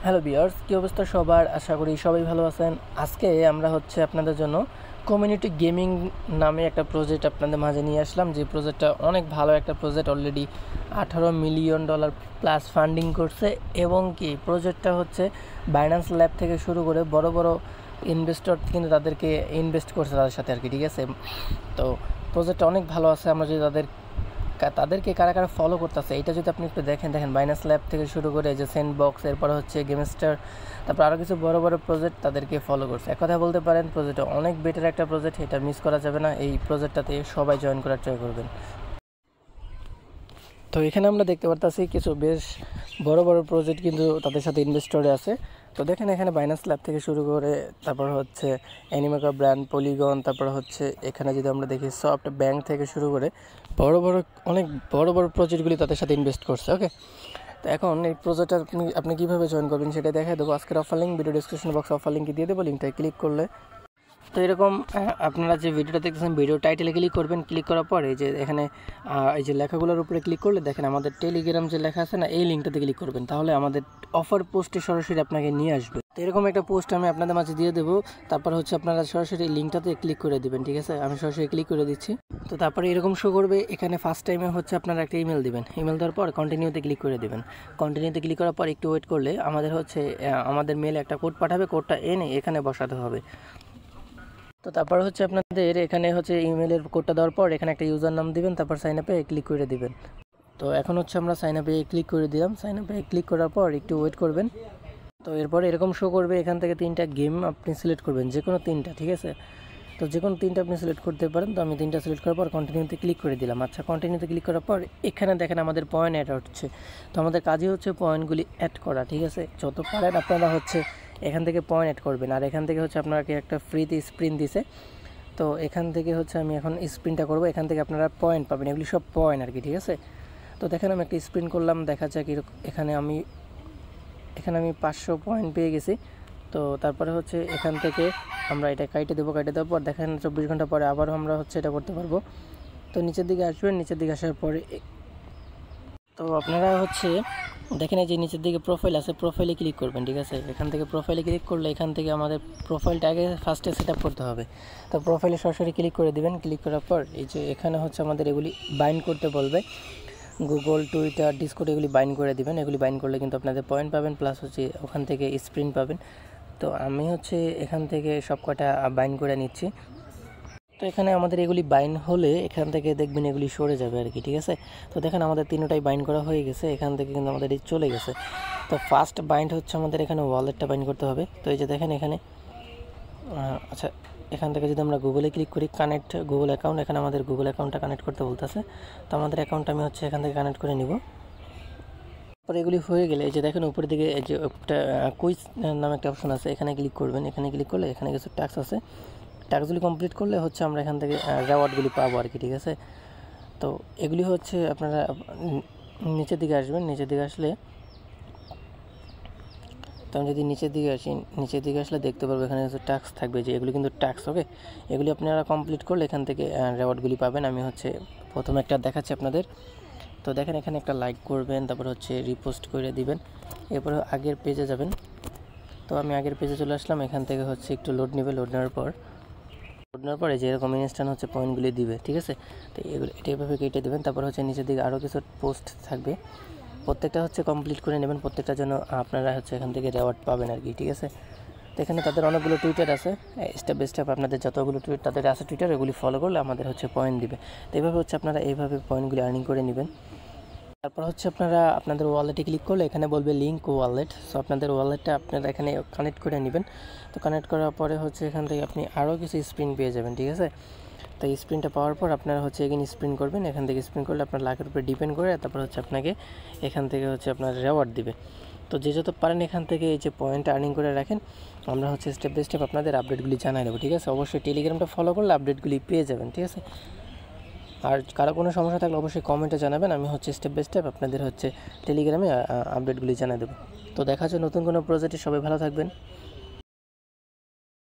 Hello viewers, কী অবস্থা সবার? আশা করি সবাই ভালো আছেন। আজকে আমরা আপনাদের জন্য কমিউনিটি গেমিং নামে একটা প্রজেক্ট আপনাদের মাঝে নিয়ে আসলাম, যে প্রজেক্টটা অনেক ভালো একটা project. Already $18 million plus funding করছে, এবং কি প্রজেক্টটা বাইন্যান্স ল্যাব থেকে শুরু করে বড় বড় ইনভেস্টর কিন্তু তাদেরকে ইনভেস্ট করছে তাদের সাথে আর কি, ঠিক আছে? তো প্রজেক্টটা অনেক ভালো আছে। আমরা যদি তাদেরকে কারা কারা ফলো করতেছে এটা যদি আপনি একটু দেখেন বাইন্যান্স ল্যাব থেকে শুরু করে যে স্যান্ডবক্স, এরপরে গেমস্টার, তারপর আরও কিছু বড় বড় প্রজেক্ট তাদেরকে ফলো করছে। এক কথা বলতে পারেন প্রজেক্টটা অনেক বেটার একটা প্রজেক্ট, এটা মিস করা যাবে না। এই প্রজেক্টটাতে সবাই জয়েন করার ট্রাই করবেন। তো এখানে আমরা দেখতে পারতাছি কিছু বেশ বড় বড় প্রজেক্ট কিন্তু তাদের সাথে ইনভেস্টরে আছে। তো দেখেন এখানে বাইন্যান্স ল্যাব থেকে শুরু করে তারপর অ্যানিমেকা ব্র্যান্ড, পলিগন, তারপর এখানে যদি আমরা দেখি সফট ব্যাংক থেকে শুরু করে অনেক বড় বড় প্রজেক্টগুলি তাদের সাথে ইনভেস্ট করছে। ওকে, তো এখন এই প্রজেক্টটা আপনি কীভাবে জয়েন করবেন সেটা দেখাই দেবো। আজকের অফার লিঙ্ক ভিডিও ডিসক্রিপশন বক্সে অফার লিঙ্ক দিয়ে দেবো, লিঙ্কটায় ক্লিক করলে তো এরকম আপনারা যে ভিডিওটা দেখতেছেন ভিডিও টাইটেলে ক্লিক করবেন। ক্লিক করার পরে যে এখানে এই যে লেখাগুলোর উপরে ক্লিক করলে দেখেন আমাদের টেলিগ্রাম যে লেখা আছে না, এই লিঙ্কটাতে ক্লিক করবেন, তাহলে আমাদের অফার পোস্টে সরাসরি আপনাকে নিয়ে আসবে। তো এরকম একটা পোস্ট আমি আপনাদের মাঝে দিয়ে দেবো। তারপর আপনারা সরাসরি লিঙ্কটাতে ক্লিক করে দেবেন, ঠিক আছে? আমি সরাসরি ক্লিক করে দিচ্ছি। তো তারপরে এরকম শো করবে। এখানে ফার্স্ট টাইমে আপনারা একটা ইমেল দিবেন। ইমেল দেওয়ার পর কন্টিনিউতে ক্লিক করে দেবেন। কন্টিনিউতে ক্লিক করার পর একটু ওয়েট করলে আমাদের মেলে একটা কোড পাঠাবে। কোডটা এনে এখানে বসাতে হবে। তো তারপর আপনাদের এখানে ইমেলের কোডটা দেওয়ার পর এখানে একটা ইউজার নাম দিবেন, তারপর সাইন আপে ক্লিক করে দিবেন। তো এখন আমরা সাইন আপে ক্লিক করে দিলাম। সাইন আপে ক্লিক করার পর একটু ওয়েট করবেন। তো এরপরে এরকম শো করবে। এখান থেকে 3টা গেম আপনি সিলেক্ট করবেন, যে কোনো 3টা, ঠিক আছে? তো যে কোনো 3টা আপনি সিলেক্ট করতে পারেন। তো আমি 3টা সিলেক্ট করার পর কন্টিনিউতে ক্লিক করে দিলাম। আচ্ছা, কন্টিনিউতে ক্লিক করার পর এখানে দেখেন আমাদের পয়েন্ট অ্যাড হচ্ছে। তো আমাদের কাজই পয়েন্টগুলি অ্যাড করা, ঠিক আছে? যত পারেন আপনারা এখান থেকে পয়েন্ট অ্যাড করবেন। আর এখান থেকে আপনাকে একটা ফ্রিতে স্প্রিন দিছে। তো এখান থেকে আমি এখন স্প্রিনটা করব। এখান থেকে আপনারা পয়েন্ট পাবেন, এগুলি সব পয়েন্ট আর কি, ঠিক আছে? তো দেখেন আমি একটা স্প্রিন করলাম, দেখা যাক এখানে আমি 500 পয়েন্ট পেয়ে গেছি। তো তারপরে এখান থেকে আমরা এটা কাইটে দেবো। কাইটে দেওয়ার পর দেখেন 24 ঘন্টা পরে আবারও আমরা এটা করতে পারবো। তো নিচের দিকে আসবেন। নিচের দিকে আসার পরে তো আপনারা দেখেন এই যে নিচের দিকে প্রোফাইল আছে, প্রোফাইলে ক্লিক করবেন, ঠিক আছে? এখান থেকে প্রোফাইলে ক্লিক করলে এখান থেকে আমাদের প্রোফাইলটা আগে ফার্স্টে সেট আপ করতে হবে। তো প্রোফাইলে সরাসরি ক্লিক করে দিবেন। ক্লিক করার পর এই যে এখানে আমাদের এগুলি বাইন্ড করতে বলবে। গুগল, টুইটার, ডিসকর্ড এগুলি বাইন্ড করে দিবেন। এগুলি বাইন্ড করলে কিন্তু আপনাদের পয়েন্ট পাবেন, প্লাস ওখান থেকে স্প্রিন পাবেন। তো আমি এখান থেকে সব কটা বাইন্ড করে নিচ্ছি। তো এখানে আমাদের এগুলি বাইন্ড হলে এখান থেকে দেখবেন এগুলি সরে যাবে আর কি, ঠিক আছে? তো দেখেন আমাদের 3টাই বাইন্ড করা হয়ে গেছে। এখান থেকে কিন্তু আমাদের চলে গেছে। তো ফার্স্ট বাইন্ড আমাদের এখানে ওয়ালেটটা বাইন্ড করতে হবে। তো এই যে দেখেন এখানে আচ্ছা, এখান থেকে যদি আমরা গুগলে ক্লিক করি, কানেক্ট গুগল অ্যাকাউন্ট, এখানে আমাদের গুগল অ্যাকাউন্টটা কানেক্ট করতে বলতেছে। তো আমাদের অ্যাকাউন্টটা আমি এখান থেকে কানেক্ট করে নিব। তারপর এগুলি হয়ে গেলে এই যে দেখেন উপরের দিকে এই যে একটা কুইজ নামে একটা অপশন আছে, এখানে ক্লিক করবেন। এখানে ক্লিক করলে এখানে কিছু ট্যাক্স আছে। ট্যাক্সগুলি কমপ্লিট করলে আমরা এখান থেকে রেওয়ার্ডগুলি পাবো আর কি, ঠিক আছে? তো এগুলি আপনারা নিচের দিকে আসবেন। নিচের দিকে আসলে তো আমি যদি নিচের দিকে আসি, নিচের দিকে আসলে দেখতে পারবো এখানে কিছু ট্যাক্স থাকবে, যে এগুলি কিন্তু ট্যাক্স। ওকে, এগুলি আপনারা কমপ্লিট করলে এখান থেকে রেওয়ার্ডগুলি পাবেন। আমি প্রথমে একটা দেখাচ্ছি আপনাদের। তো দেখেন এখানে একটা লাইক করবেন, তারপর রিপোস্ট করে দিবেন, এরপর আগের পেজে যাবেন। তো আমি আগের পেজে চলে আসলাম। এখান থেকে একটু লোড নেবে। লোড নেওয়ার পরে যে এরকম ইনস্ট্যান্ট পয়েন্টগুলি দিবে, ঠিক আছে? তো এটা এভাবে কেটে দেবেন। তারপর নিচের দিকে আরও কিছু পোস্ট থাকবে, প্রত্যেকটা কমপ্লিট করে নেবেন। প্রত্যেকটার জন্য আপনারা এখান থেকে রেওয়ার্ড পাবেন আর কি, ঠিক আছে? তো এখানে তাদের অনেকগুলো টুইটার আছে, স্টেপ বাই স্টেপ আপনাদের যতগুলো তাদের আছে টুইটার, এগুলি ফলো করলে আমাদের পয়েন্ট দিবে। তো এইভাবে আপনারা এইভাবে পয়েন্টগুলি আর্নিং করে নেবেন। তারপর আপনারা আপনাদের ওয়ালেটে ক্লিক করলে এখানে বলবে লিঙ্ক ওয়ালেট। সো আপনাদের ওয়ালেটটা আপনারা এখানে কানেক্ট করে নেবেন। তো কানেক্ট করার পরে এখান থেকে আপনি আরও কিছু স্প্রিন পেয়ে যাবেন, ঠিক আছে? তো এই স্প্রিনটা পাওয়ার পর আপনারা এগেন স্প্রিন করবেন। এখান থেকে স্প্রিন করলে আপনার লাখের উপরে ডিপেন্ড করে, তারপর আপনাকে এখান থেকে আপনার রেওয়ার্ড দিবে। তো যে যত পারেন এখান থেকে এই যে পয়েন্ট আর্নিং করে রাখেন। আমরা স্টেপ বাই স্টেপ আপনাদের আপডেটগুলি জানাই দেবো, ঠিক আছে? অবশ্যই টেলিগ্রামটা ফলো করলে আপডেটগুলি পেয়ে যাবেন, ঠিক আছে? আর কারো কোনো সমস্যা থাকলে অবশ্যই কমেন্টে জানাবেন। আমি স্টেপ বাই স্টেপ আপনাদের টেলিগ্রামে আপডেটগুলি জানিয়ে দেবো। তো দেখা হচ্ছে নতুন কোনো প্রজেক্টে। সবাই ভালো থাকবেন।